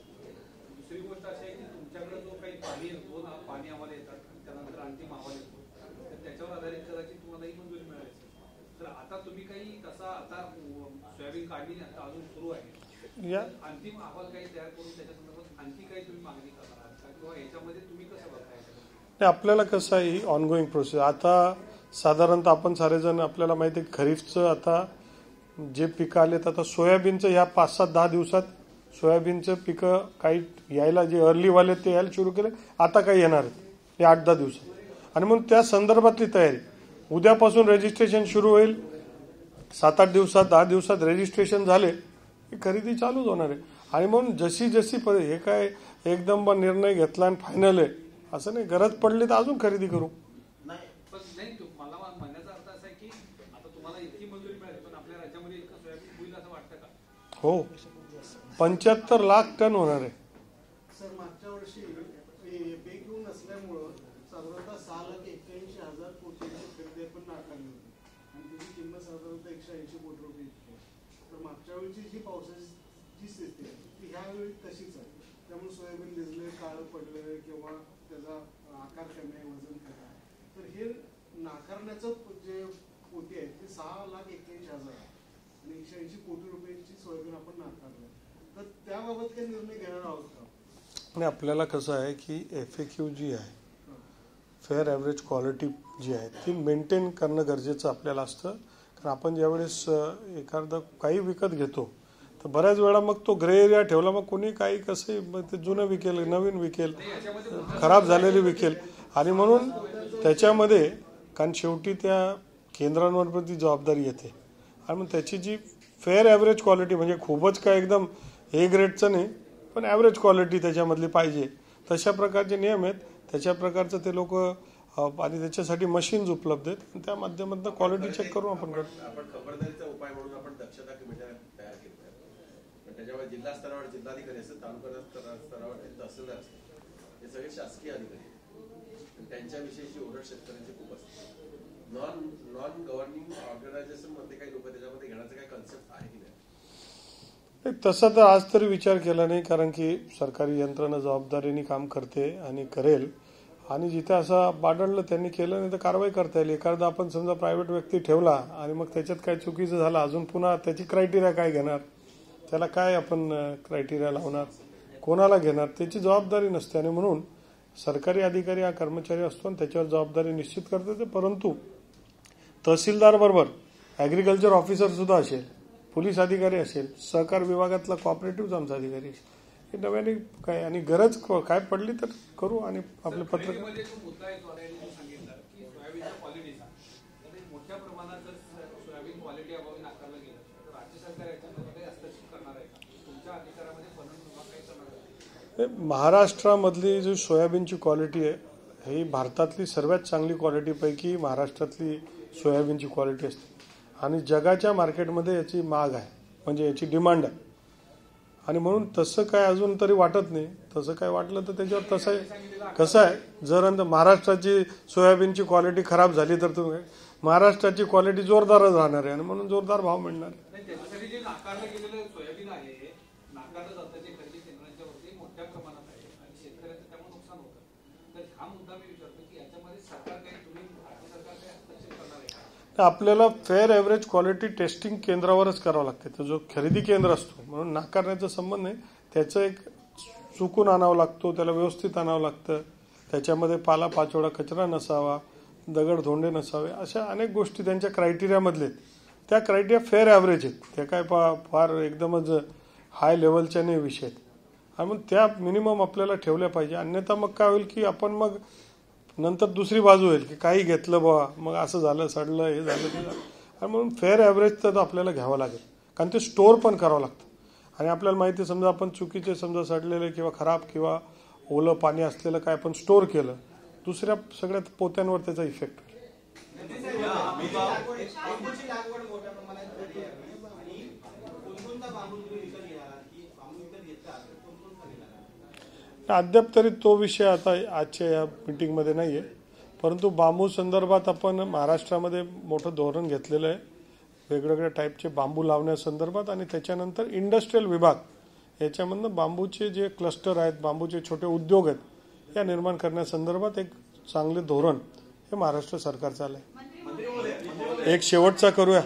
[SPEAKER 4] दुसरी गोष्ट अशी आहे की तुमच्याकडे जो काही पाणी येतो ना, पाणी आम्हाला येतात आणि त्यानंतर अंतिम अहवाल येतो, तर त्याच्यावर आधारित कदाचित तुम्हाला ही मंजुरी मिळाली असेल. तर आता तुम्ही काही तसा आता सोयाबीन काढणी आता अजून सुरू आहे, अंतिम अहवाल काही तयार करून त्याच्या संदर्भात आणखी काही तुम्ही मागणी करणार आहात का, किंवा याच्यामध्ये तुम्ही कसं बघताय?
[SPEAKER 1] आपल्याला कसं आहे ही ऑनगोईंग प्रोसेस. आता साधारणतः आपण सारेजण आपल्याला माहिती आहे खरीफचं आता जे पिकं आलेत, आता सोयाबीनचं ह्या 5-10 दिवसात सोयाबीनचं पिकं काही यायला, जे अर्लीवाले ते यायला सुरू केले, आता काही येणार आहेत या 8-10 दिवसात. आणि म्हणून त्या संदर्भातली तयारी उद्यापासून रजिस्ट्रेशन सुरू होईल. 7-8 दिवसात 10 दिवसात रजिस्ट्रेशन झाले की खरेदी चालूच होणार आहे. आणि म्हणून जशी हे काय एकदम निर्णय घेतला आणि फायनल आहे असं नाही, गरज पडली तर अजून खरेदी करू.
[SPEAKER 4] नाही मला म्हणण्याचा अर्थ असा आहे की आता तुम्हाला इतकी मंजुरी मिळाली, पण आपल्या राज्यामध्ये इतकं सोयाबीन होईल असं वाटतं का?
[SPEAKER 1] हो, 75 लाख टन होणार आहे.
[SPEAKER 7] सर, मागच्या वर्षी पीक येऊन नसल्यामुळं साधारणतः 6,81,000 कोटींची खरेदी आपण नाकारली होती आणि त्याची किंमत साधारणतः 180 कोटी रुपये इतकी. तर मागच्या वेळची जी पावसाची स्थिती आहे ती ह्यावेळी तशीच आहे. त्यामुळे सोयाबीन भिजले, काळं पडलं किंवा त्याचा आकार कमी आहे, वजन कमी आहे, तर हे नाकारण्याचं जे पोती आहे ते 6,81,000 आहे आणि 180 कोटी रुपयांची सोयाबीन आपण नाकारलं. तर त्याबाबत काही निर्णय घेणार आहोत का?
[SPEAKER 1] आणि आपल्याला कसं आहे की FAQ जी आहे, फेअर ॲव्हरेज क्वालिटी जी आहे ती मेंटेन करणं गरजेचं आपल्याला असतं. कारण आपण ज्यावेळेस एखादं काही विकत घेतो तर बऱ्याच वेळा मग तो ग्रे एरिया ठेवला, मग कोणी काही कसं मग ते जुनं विकेल, नवीन विकेल, खराब झालेली विकेल. आणि म्हणून त्याच्यामध्ये कारण शेवटी त्या केंद्रांवर पण ती जबाबदारी येते. आणि मग त्याची जी फेअर ॲव्हरेज क्वालिटी म्हणजे खूपच काय एकदम A ग्रेडचं नाही, पण ॲव्हरेज क्वालिटी त्याच्यामधली पाहिजे तशा प्रकारचे नियम आहेत. त्याच्या प्रकारचं ते लोक आणि त्याच्यासाठी मशीन्स उपलब्ध आहेत. त्या माध्यमातून क्वालिटी चेक करून आपण करतो.
[SPEAKER 5] आपण खबरदारीचा उपाय म्हणून आपण दक्षता कमिट्या तयार केल्या आहेत. त्याच्यामुळे जिल्हा स्तरावर जिल्हाधिकारी असतात, तालुका स्तरावर तहसीलदार असतात, हे सगळे शासकीय अधिकारी आहेत. त्यांच्याविषयीची ओरड शेतकऱ्यांची खूप असते. नॉन गव्हर्निंग ऑर्गनायझेशन मध्ये काही लोक त्याच्यामध्ये घेण्याचं काही कन्सेप्ट आहे की नाही?
[SPEAKER 1] तसा तर आज तरी विचार केला नाही, कारण की सरकारी यंत्रणा जबाबदारीने काम करते आणि करेल. आणि जिथे असं बाडळलं त्यांनी केलं नाही तर कारवाई करता येईल. एखादा आपण समजा प्रायव्हेट व्यक्ती ठेवला आणि मग त्याच्यात काय चुकीचं झालं, अजून पुन्हा त्याची क्रायटेरिया काय घेणार, त्याला काय आपण क्रायटेरिया लावणार, कोणाला घेणार, त्याची जबाबदारी नसते. आणि म्हणून सरकारी अधिकारी हा कर्मचारी असतो आणि त्याच्यावर जबाबदारी निश्चित करते. परंतु तहसीलदार बरोबर ॲग्रिकल्चर ऑफिसर सुद्धा असेल, पोलीस अधिकारी असेल, सहकार विभागातला कॉपरेटिव्ह आमचा अधिकारी असेल, हे नव्याने काय आणि गरज काय पडली तर करू. आणि आपले पत्रकार
[SPEAKER 4] मुद्दा आहे सांगितलं की सोयाबीनच्या क्वालिटीचा मोठ्या प्रमाणात जर सोयाबीन क्वालिटी अभावी नाकारलं गेलं तर राज्य सरकार याच्यामध्ये हस्तक्षेप करणार आहे का? तुमच्या अधिकारामध्ये पणन विभाग काही करणार आहे?
[SPEAKER 1] महाराष्ट्रामधली जी सोयाबीनची क्वालिटी आहे ही भारतातली सर्वात चांगली क्वालिटीपैकी महाराष्ट्रातली सोयाबीनची क्वालिटी असते. आणि जगाच्या मार्केटमध्ये याची माग आहे, म्हणजे याची डिमांड आहे. आणि म्हणून तसं काय अजून तरी वाटत नाही. तसं काय वाटलं तर त्याच्यावर तसं आहे. कसं आहे, जर महाराष्ट्राची सोयाबीनची क्वालिटी खराब झाली तर तुम्ही महाराष्ट्राची क्वालिटी जोरदारच राहणार आहे आणि म्हणून जोरदार भाव मिळणार आहे.
[SPEAKER 4] त्याच्यासाठी जे नाकारलं गेलेलं सोयाबीन आहे, नाकारलं जातं जे खरेदी केंद्रांच्या वरती मोठ्या प्रमाणात आहे आणि शेतकऱ्यांचं त्यामुळे नुकसान होतं. तर हा मुद्दा मी विचारतो की याच्यामध्ये सरकार काही तुम्ही भारत सरकार काही हस्तक्षेप करणार आहे का?
[SPEAKER 1] आपल्याला फेअर ॲव्हरेज क्वालिटी टेस्टिंग केंद्रावरच करावं लागते. तो जो खरेदी केंद्र असतो म्हणून नाकारण्याचा संबंध नाही. त्याचं एक चुकून आणावं लागतो, त्याला व्यवस्थित आणावं लागतं. त्याच्यामध्ये पाला पाचोळा कचरा नसावा, दगड धोंडे नसावे, अशा अनेक गोष्टी त्यांच्या क्रायटेरियामधले आहेत. त्या क्रायटेरिया फेअर ॲव्हरेज आहेत. त्या काय फार एकदमच हाय लेवलच्या नाही विषय आहेत. आणि मग त्या मिनिमम आपल्याला ठेवल्या पाहिजे. अन्यथा मग काय होईल की आपण मग नंतर दुसरी बाजू होईल की काही घेतलं बाबा मग असं झालं, सडलं, हे झालं, ते झालं. आणि म्हणून फेअर ॲव्हरेज तर आपल्याला घ्यावं लागेल, कारण ते स्टोअर पण करावं लागतं. आणि आपल्याला माहिती आहे, समजा आपण चुकीचे समजा सडलेले किंवा खराब किंवा ओलं पाणी असलेलं काय आपण स्टोअर केलं, दुसऱ्या सगळ्यात पोत्यांवर त्याचा इफेक्ट होईल. अद्याप तरी तो विषय आता आजच्या या मीटिंगमध्ये नाही आहे. परंतु बांबू संदर्भात आपण महाराष्ट्रामध्ये मोठं धोरण घेतलेलं आहे, वेगवेगळ्या टाईपचे बांबू लावण्यासंदर्भात. आणि त्याच्यानंतर इंडस्ट्रियल विभाग याच्यामधनं बांबूचे जे क्लस्टर आहेत, बांबूचे छोटे उद्योग आहेत, या निर्माण करण्यासंदर्भात एक चांगले धोरण हे महाराष्ट्र सरकार चालू आहे. एक शेवटचा करूया.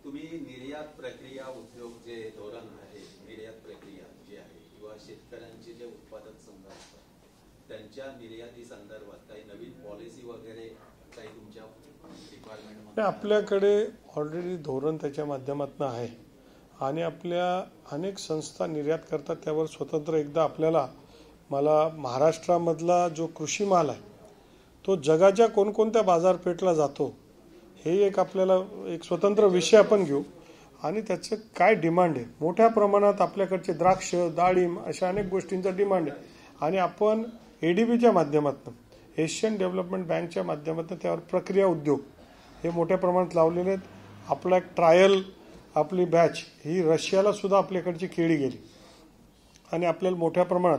[SPEAKER 3] तुम्ही निर्यात प्रक्रिया उद्योग जे धोरण आहे, निर्यात प्रक्रिया जी आहे किंवा शेतकऱ्यांचे जे उत्पादक संघ असतात त्यांच्या निर्याती संदर्भात काही नवीन पॉलिसी वगैरे काही तुमच्या डिपार्टमेंटमध्ये?
[SPEAKER 1] आपल्याकडे ऑलरेडी धोरण त्याच्या माध्यमातून आहे आणि आपल्या अनेक संस्था निर्यात करतात. त्यावर स्वतंत्र एकदा मला महाराष्ट्रामधला जो कृषी माल आहे तो जगाच्या कोणकोणत्या बाजारपेठला जातो हे एक आपल्याला एक स्वतंत्र विषय आपण घेऊ. आणि त्याचं काय डिमांड आहे, मोठ्या प्रमाणात आपल्याकडचे द्राक्ष, डाळिंब अशा अनेक गोष्टींचा डिमांड आहे. आणि आपण ADBच्या माध्यमातून, एशियन डेव्हलपमेंट बँकच्या माध्यमातून त्यावर प्रक्रिया उद्योग हे मोठ्या प्रमाणात लावलेले आहेत. आपला एक ट्रायल, आपली बॅच ही रशियाला सुद्धा आपल्याकडची केळी गेली आणि आपल्याला मोठ्या प्रमाणात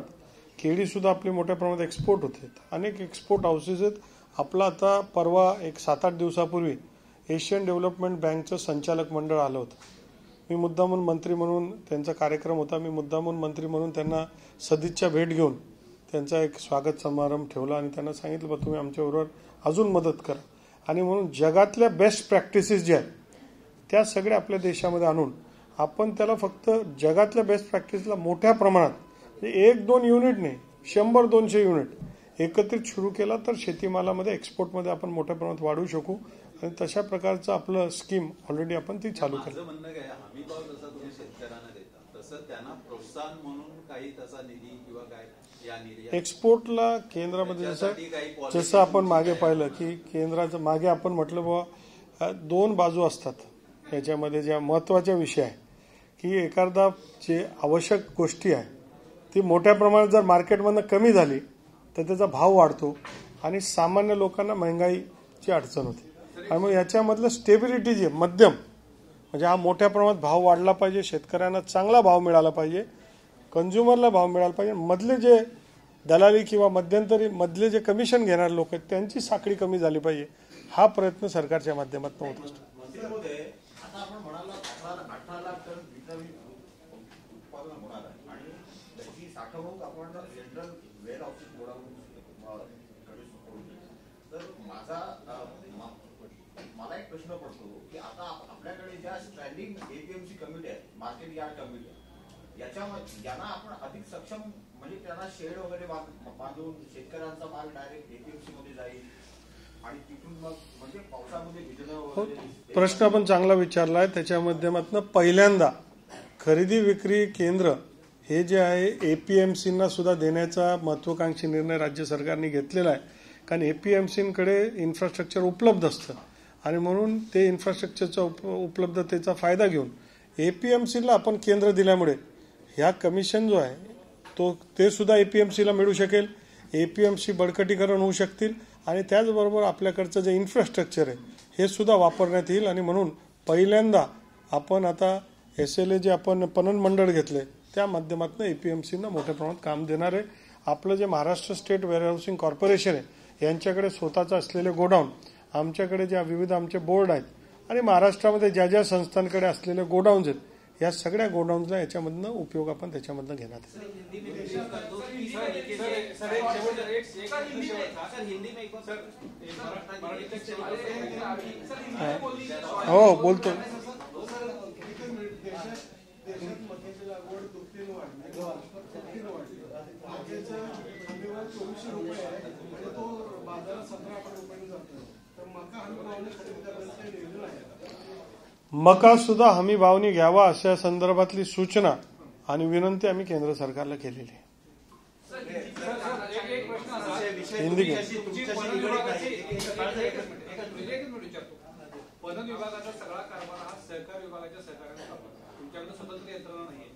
[SPEAKER 1] केळीसुद्धा आपली मोठ्या प्रमाणात एक्सपोर्ट होते. अनेक एक्सपोर्ट हाऊसेस आहेत. आपला आता परवा एक 7-8 दिवसापूर्वी एशियन डेव्हलपमेंट बँकचं संचालक मंडळ आलं होतं. मी मुद्दामून मंत्री म्हणून त्यांचा कार्यक्रम होता, मी मुद्दामून मंत्री म्हणून त्यांना सदिच्छा भेट घेऊन त्यांचा एक स्वागत समारंभ ठेवला आणि त्यांना सांगितलं बा तुम्ही आमच्याबरोबर अजून मदत करा. आणि म्हणून जगातल्या बेस्ट प्रॅक्टिसेस ज्या आहेत त्या सगळ्या आपल्या देशामध्ये आणून आपण त्याला फक्त जगातल्या बेस्ट प्रॅक्टिसला मोठ्या प्रमाणात 1-2 युनिट नाही 100-200 युनिट एकत्रित सुरू केला तर शेतीमालामध्ये एक्सपोर्टमध्ये आपण मोठ्या प्रमाणात वाढवू शकू. आणि तशा प्रकारचं आपलं स्कीम ऑलरेडी आपण ती चालू केली.
[SPEAKER 3] माझं म्हणणं काय हमी भाव जसा तुम्ही शेतकऱ्यांना देता तसं त्यांना प्रोत्साहन म्हणून काही तसा निधी किंवा काय या निर्यात
[SPEAKER 1] एक्सपोर्टला केंद्रामध्ये जसं आपण मागे पाहिलं की केंद्राचं मागे आपण म्हटलं बाबा 2 बाजू असतात याच्यामध्ये. ज्या महत्त्वाच्या विषय आहे की एखादा जे आवश्यक गोष्टी आहे ती मोठ्या प्रमाणात जर मार्केटमधनं कमी झाली तर त्याचा भाव वाढतो आणि सामान्य लोकांना महागाईची अडचण होते. आणि मग याच्यामधलं स्टेबिलिटी जे मध्यम म्हणजे हा मोठ्या प्रमाणात भाव वाढला पाहिजे, शेतकऱ्यांना चांगला भाव मिळाला पाहिजे, कंझ्युमरला भाव मिळाला पाहिजे, मधले जे दलाली किंवा मध्यंतरी मधले जे कमिशन घेणारे लोक आहेत त्यांची साखळी कमी झाली पाहिजे. हा प्रयत्न सरकारच्या माध्यमातून होत असतो.
[SPEAKER 5] आता आपण म्हणाला 18 लाख टन उत्पादन होणार आहे आणि त्याची साठवणूक आपण सेंट्रल वेअर हाऊसिंग बोर्डाकडून. तर मला एक प्रश्न पडतो की आता आपल्याकडे ज्या स्टँडिंग एपीएमसी कमिटी आहे, मार्केट यार्ड कमिटी, यांना आपण अधिक सक्षम म्हणजे त्यांना शेड वगैरे बांधून शेतकऱ्यांचा माल डायरेक्ट एपीएमसी मध्ये जाईल आणि तिथून मग म्हणजे पावसामध्ये भिजणं.
[SPEAKER 1] प्रश्न आपण चांगला विचारला आहे. त्याच्या माध्यमातून पहिल्यांदा खरेदी विक्री केंद्र हे जे आहे एपीएमसींना सुद्धा देण्याचा महत्वाकांक्षी निर्णय राज्य सरकारने घेतलेला आहे. कारण एपीएमसींकडे इन्फ्रास्ट्रक्चर उपलब्ध असतं आणि म्हणून ते इन्फ्रास्ट्रक्चरच्या उपलब्धतेचा फायदा घेऊन एपीएमसीला आपण केंद्र दिल्यामुळे ह्या कमिशन जो आहे ते सुद्धा एपीएमसीला मिळू शकेल, एपीएमसी बळकटीकरण होऊ शकतील आणि त्याचबरोबर आपल्याकडचं जे इन्फ्रास्ट्रक्चर आहे हे सुद्धा वापरण्यात येईल. आणि म्हणून पहिल्यांदा आपण आता SLA जे आपण पणन मंडळ घेतले त्या माध्यमातून एपीएमसीना मोठ्या प्रमाणात काम देणार आहे. आपलं जे महाराष्ट्र स्टेट वेअरहाऊसिंग कॉर्पोरेशन आहे यांच्याकडे स्वतःचं असलेले गोडाऊन, आमच्याकडे ज्या विविध आमचे बोर्ड आहेत आणि महाराष्ट्रामध्ये ज्या ज्या संस्थांकडे असलेले गोडाऊन्स आहेत या सगळ्या गोडाऊन्सला याच्यामधनं उपयोग आपण त्याच्यामधनं घेणार. हो बोलतो. मका सुद्धा हमी भावनी घ्यावा अशा संदर्भातली सूचना आणि विनंती आम्ही केंद्र सरकारला केलेली आहे.
[SPEAKER 4] पणन विभागाचा सगळा कारभार हा सहकार विभागाच्या सहकार्याने चालतो. तुमच्याकडे स्वतंत्र यंत्रणा नाहीये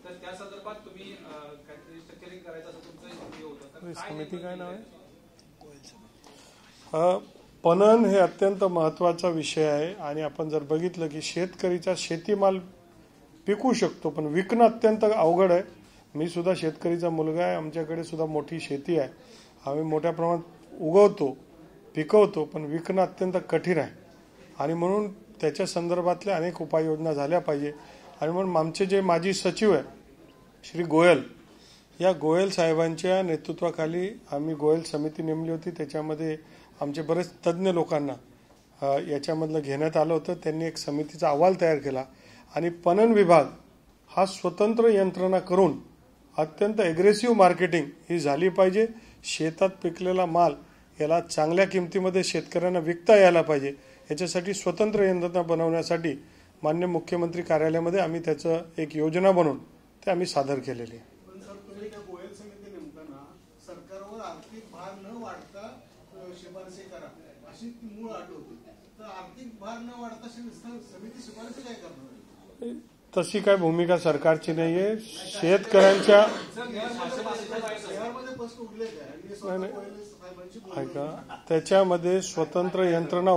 [SPEAKER 4] तर त्या संदर्भात तुम्ही काहीतरी स्ट्रक्चरिंग करायचं असं तुमचं होतं.
[SPEAKER 1] समिती काय नाव आहे? पणन हे अत्यंत महत्त्वाचा विषय आहे आणि आपण जर बघितलं की शेतकरीचा शेतीमाल पिकू शकतो पण विकणं अत्यंत अवघड आहे. मी सुद्धा शेतकरीचा मुलगा आहे, आमच्याकडे सुद्धा मोठी शेती आहे, आम्ही मोठ्या प्रमाणात उगवतो पिकवतो पण विकणं अत्यंत कठीण आहे आणि म्हणून त्याच्या संदर्भातल्या अनेक उपाययोजना झाल्या पाहिजे. आणि म्हणून आमचे जे माजी सचिव आहे श्री गोयल, या गोयल साहेबांच्या नेतृत्वाखाली आम्ही गोयल समिती नेमली होती. त्याच्यामध्ये आमचे बरेच तज्ज्ञ लोकांना याच्यामधलं घेण्यात आलं होतं. त्यांनी एक समितीचा अहवाल तयार केला आणि पणन विभाग हा स्वतंत्र यंत्रणा करून अत्यंत ॲग्रेसिव्ह मार्केटिंग ही झाली पाहिजे. शेतात पिकलेला माल याला चांगल्या किमतीमध्ये शेतकऱ्यांना विकता यायला पाहिजे. याच्यासाठी स्वतंत्र यंत्रणा बनवण्यासाठी माननीय मुख्यमंत्री कार्यालयामध्ये आम्ही त्याचं एक योजना बनवून ते आम्ही सादर केलेली आहे.
[SPEAKER 7] गोयल समिती नेमताना सरकारवर आर्थिक भार न वाढता शिफारसी करा अशी मूळ अट होती. तर आर्थिक भार न वाढता समिती शिफारसी काय करणार?
[SPEAKER 1] तशी काय भूमिका सरकारची नाहीये. शेतकऱ्यांच्या ऐका त्याच्यामध्ये स्वतंत्र यंत्रणा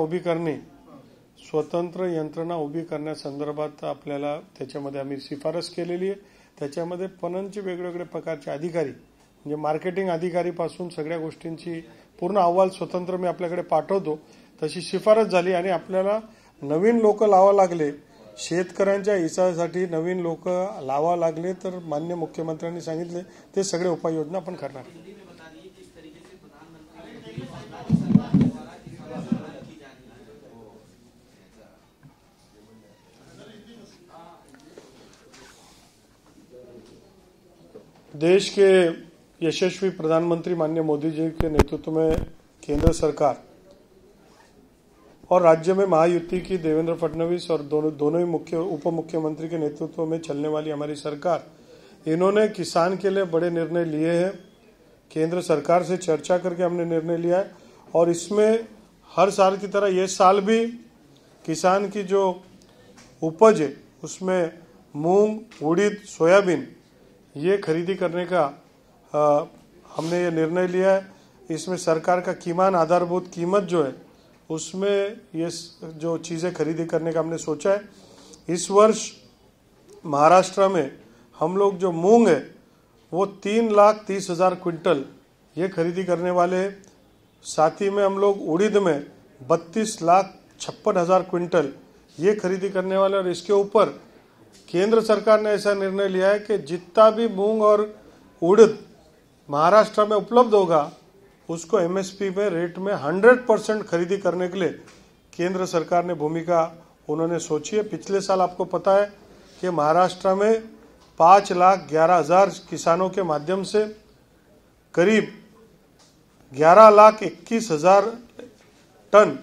[SPEAKER 1] उभी करण्यासंदर्भात आपल्याला त्याच्यामध्ये आम्ही शिफारस केलेली आहे. त्याच्यामध्ये पणनचे वेगवेगळे प्रकारचे अधिकारी म्हणजे मार्केटिंग अधिकारीपासून सगळ्या गोष्टींची पूर्ण अहवाल स्वतंत्र मी आपल्याकडे पाठवतो. तशी शिफारस झाली आणि आपल्याला नवीन लोक लावा लागले शेतकऱ्यांच्या हितासाठी नवीन लोक लावा लागले तर माननीय मुख्यमंत्र्यांनी सांगितले ते सगळे उपाययोजना आपण करणार. देश के यशस्वी प्रधानमंत्री माननीय मोदी जी के नेतृत्व में केंद्र सरकार और राज्य में महायुति की देवेंद्र फडणवीस और दोनों ही मुख्य उप मुख्यमंत्री के नेतृत्व में चलने वाली हमारी सरकार, इन्होंने किसान के लिए बड़े निर्णय लिए हैं. केंद्र सरकार से चर्चा करके हमने निर्णय लिया है और इसमें हर साल की तरह ये साल भी किसान की जो उपज है उसमें मूंग, उड़ीद, सोयाबीन ये खरीदी करने का हमने ये निर्णय लिया है. इसमें सरकार का कीमत आधारभूत कीमत जो है उसमें ये जो चीज़ें खरीदी करने का हमने सोचा है. इस वर्ष महाराष्ट्र में हम लोग जो मूंग है वो 3,30,000 क्विंटल ये खरीदी करने वाले हैं. साथ ही में हम लोग उड़ीद में 32,56,000 क्विंटल ये खरीदी करने वाले. और इसके ऊपर केंद्र सरकार ने ऐसा निर्णय लिया है कि जितना भी मूंग और उड़द महाराष्ट्र में उपलब्ध होगा उसको एमएसपी में रेट में 100% खरीदी करने के लिए केंद्र सरकार ने भूमिका उन्होंने सोची है. पिछले साल आपको पता है कि महाराष्ट्र में 5,11,000 किसानों के माध्यम से करीब 11,21,000 टन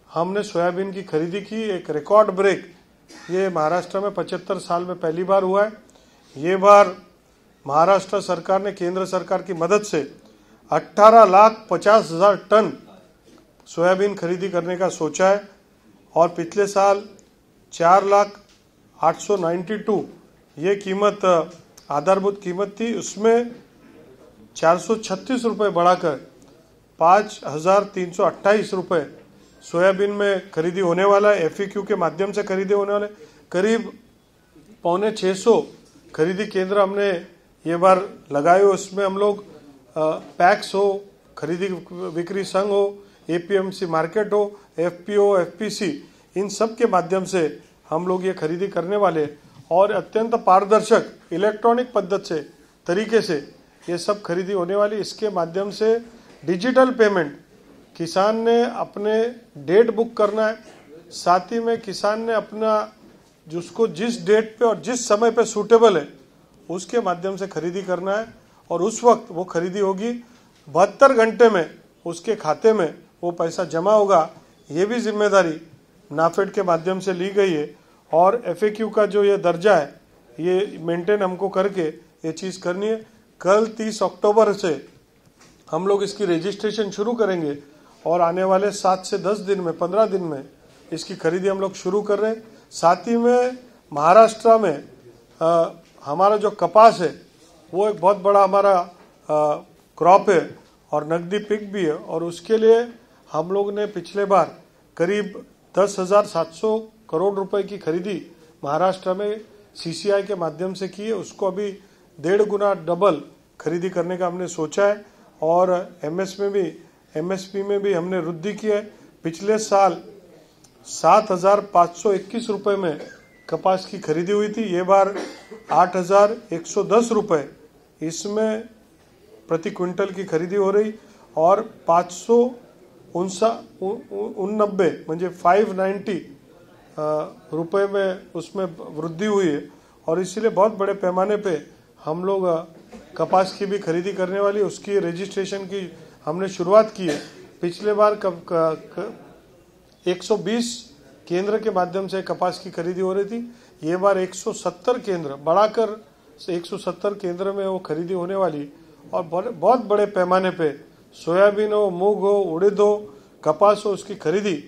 [SPEAKER 1] हमने सोयाबीन की खरीदी की. एक रिकॉर्ड ब्रेक ये महाराष्ट्र में 75 साल में पहली बार हुआ है. ये बार महाराष्ट्र सरकार ने केंद्र सरकार की मदद से 18,50,000 टन सोयाबीन खरीदी करने का सोचा है. और पिछले साल 4,08,92 ये कीमत आधारभूत कीमत थी. उसमें 436 रुपये बढ़ाकर 5,328 रुपये सोयाबीन में खरीदी होने वाला है. एफएक्यू के माध्यम से खरीदी होने वाले करीब 650 खरीदी केंद्र हमने ये बार लगाए. उसमें हम लोग पैक्स हो, खरीदी बिक्री संघ हो, एपीएमसी मार्केट हो, एफपीओ, एफपीसी, इन सब के माध्यम से हम लोग ये खरीदी करने वाले और अत्यंत पारदर्शक इलेक्ट्रॉनिक पद्धति से तरीके से ये सब खरीदी होने वाली. इसके माध्यम से डिजिटल पेमेंट किसान ने अपने डेट बुक करना है. साथ ही में किसान ने अपना जिसको जिस डेट पे और जिस समय पे सूटेबल है उसके माध्यम से खरीदी करना है और उस वक्त वो खरीदी होगी. 72 घंटे में उसके खाते में वो पैसा जमा होगा. ये भी जिम्मेदारी नाफेड के माध्यम से ली गई है. और एफएक्यू का जो ये दर्जा है ये मेंटेन हमको करके ये चीज़ करनी है. कल 30 अक्टूबर से हम लोग इसकी रजिस्ट्रेशन शुरू करेंगे और आने वाले 7 से 10 दिन में 15 दिन में इसकी खरीदी हम लोग शुरू कर रहे हैं. साथ ही में महाराष्ट्र में हमारा जो कपास है वो एक बहुत बड़ा हमारा क्रॉप है और नकदी पिक भी है. और उसके लिए हम लोग ने पिछले बार करीब 10,700 करोड़ रुपए की खरीदी महाराष्ट्र में सीसीआई के माध्यम से की है. उसको अभी 1.5 गुना डबल खरीदी करने का हमने सोचा है. और एमएसपी में भी हमने वृद्धि की है. पिछले साल 7,521 रुपए में कपास की खरीदी हुई थी. ये बार 8,110 रुपए इसमें प्रति क्विंटल की खरीदी हो रही और 599 म्हणजे 590 रुपए में उसमें वृद्धि हुई है. और इसीलिए बहुत बड़े पैमाने पे हम लोग कपास की भी खरीदी करने वाली उसकी रजिस्ट्रेशन की हमने शुरुआत की है. पिछले बार 120 केंद्र के माध्यम से कपास की खरीदी हो रही थी. ये बार 170 केंद्र बढ़ाकर 170 केंद्र में वो खरीदी होने वाली. और बहुत बड़े पैमाने पे सोयाबीन हो, मूंग हो, उड़द हो, कपास हो, उसकी खरीदी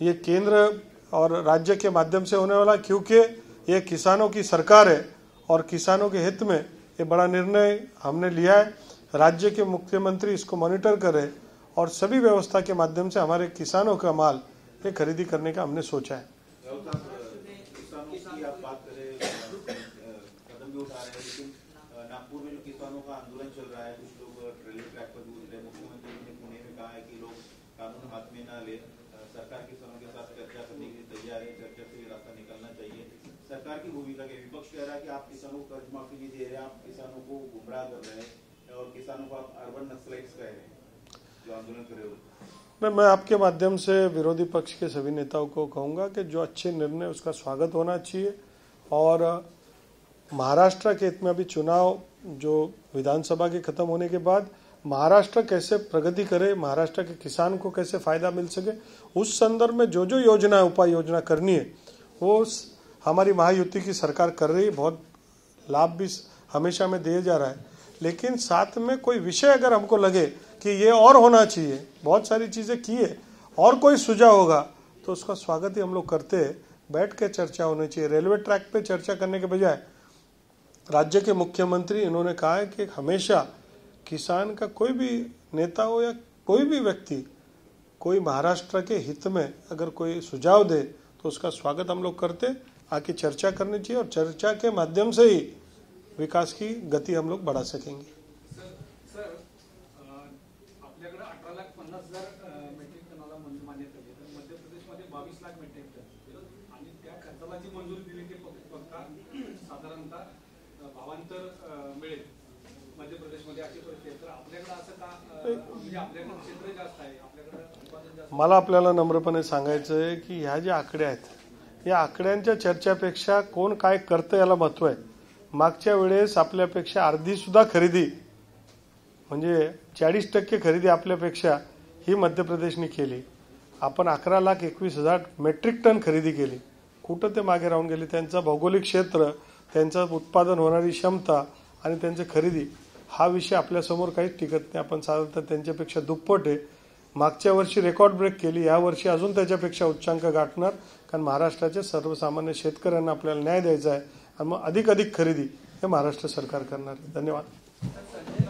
[SPEAKER 1] ये केंद्र और राज्य के माध्यम से होने वाला. क्योंकि ये किसानों की सरकार है और किसानों के हित में ये बड़ा निर्णय हमने लिया है. राज्य के मुख्यमंत्री इसको मॉनिटर कर रहे और सभी व्यवस्था के माध्यम से हमारे किसानों का माल ये खरीदी करने का हमने सोचा है.
[SPEAKER 5] किसानों की आप बात करें, कदम भी उठा रहे हैं, लेकिन नागपुर में जो किसानों का आंदोलन चल रहा है, कुछ लोग रेलवे ट्रैक पर भी उतरे. मुख्यमंत्री ने पुणे में कहा है कि लोग कानून हाथ में न ले, सरकार किसानों के साथ चर्चा करने की तैयारी जा रहे हैं, चर्चा से ये रास्ता निकलना चाहिए। सरकार की भूमिका के विपक्ष कह रहा है कि आप किसानों को कर्ज माफी नहीं दे रहे, आप किसानों को गुमराह कर रहे हैं और किसानों को आप अर्बन नक्सलाइट्स कह रहे हैं जो आंदोलन कर रहे हो।
[SPEAKER 1] मैं आपके माध्यम से विरोधी पक्ष के सभी नेताओं को कहूंगा कि जो अच्छे निर्णय उसका स्वागत होना चाहिए, और महाराष्ट्र के हित में अभी चुनाव जो विधानसभा के खत्म होने के बाद महाराष्ट्र कैसे प्रगति करे, महाराष्ट्र के किसान को कैसे फायदा मिल सके, उस संदर्भ में जो जो योजना उपाय योजना करनी है वो हमारी महायुति की सरकार कर रही है। बहुत लाभ भी हमेशा में दिया जा रहा है, लेकिन साथ में कोई विषय अगर हमको लगे कि ये और होना चाहिए, बहुत सारी चीजें की है, और कोई सुझाव होगा तो उसका स्वागत ही हम लोग करते हैं। बैठ के चर्चा होनी चाहिए। रेलवे ट्रैक पे चर्चा करने के बजाय राज्य के मुख्यमंत्री इन्होंने कहा है कि हमेशा किसान का कोई भी नेता हो या कोई भी व्यक्ति कोई महाराष्ट्र के हित में अगर कोई सुझाव दे तो उसका स्वागत हम लोग करते, आके चर्चा करनी चाहिए और चर्चा के माध्यम से ही विकास की गति हम लोग बढ़ा सकेंगे।
[SPEAKER 4] सर आपल्याकडे 18,50,000 मेट्रिक टनाला मान्यता दिली, तर मध्य प्रदेशमध्ये 22 लाख मेट्रिक टन आणि त्या खर्चाला जी मंजुरी दिली ती फक्त साधारणतः भावांतर मिळेल मध्य प्रदेशमध्ये अशी परिस्थिती आहे। तर आपल्याकडे असं का, म्हणजे आपल्याकडे क्षेत्र जास्त आहे, आपल्याकडे उत्पादन जास्त।
[SPEAKER 1] मला आपल्याला नम्रपणे सांगायचं आहे की ह्या ज्या आकडे आहेत या आकड्यांच्या चर्चेपेक्षा कोण काय करतं याला महत्व आहे। मागच्या वेळेस आपल्यापेक्षा अर्धी सुद्धा खरेदी म्हणजे 40% खरेदी आपल्यापेक्षा ही मध्य प्रदेशने केली। आपण 11,21,000 मेट्रिक टन खरेदी केली। कुठं ते मागे राहून गेले? त्यांचं भौगोलिक क्षेत्र, त्यांचं उत्पादन होणारी क्षमता आणि त्यांची खरेदी हा विषय आपल्यासमोर काहीच टिकत नाही। आपण साधारणतः त्यांच्यापेक्षा दुप्पट आहे। मागच्या वर्षी रेकॉर्ड ब्रेक केली, या वर्षी अजून त्याच्यापेक्षा उच्चांक गाठणार, कारण महाराष्ट्राच्या सर्वसामान्य शेतकऱ्यांना आपल्याला न्याय द्यायचा आहे आणि मग अधिक खरेदी हे महाराष्ट्र सरकार करणार आहे। धन्यवाद।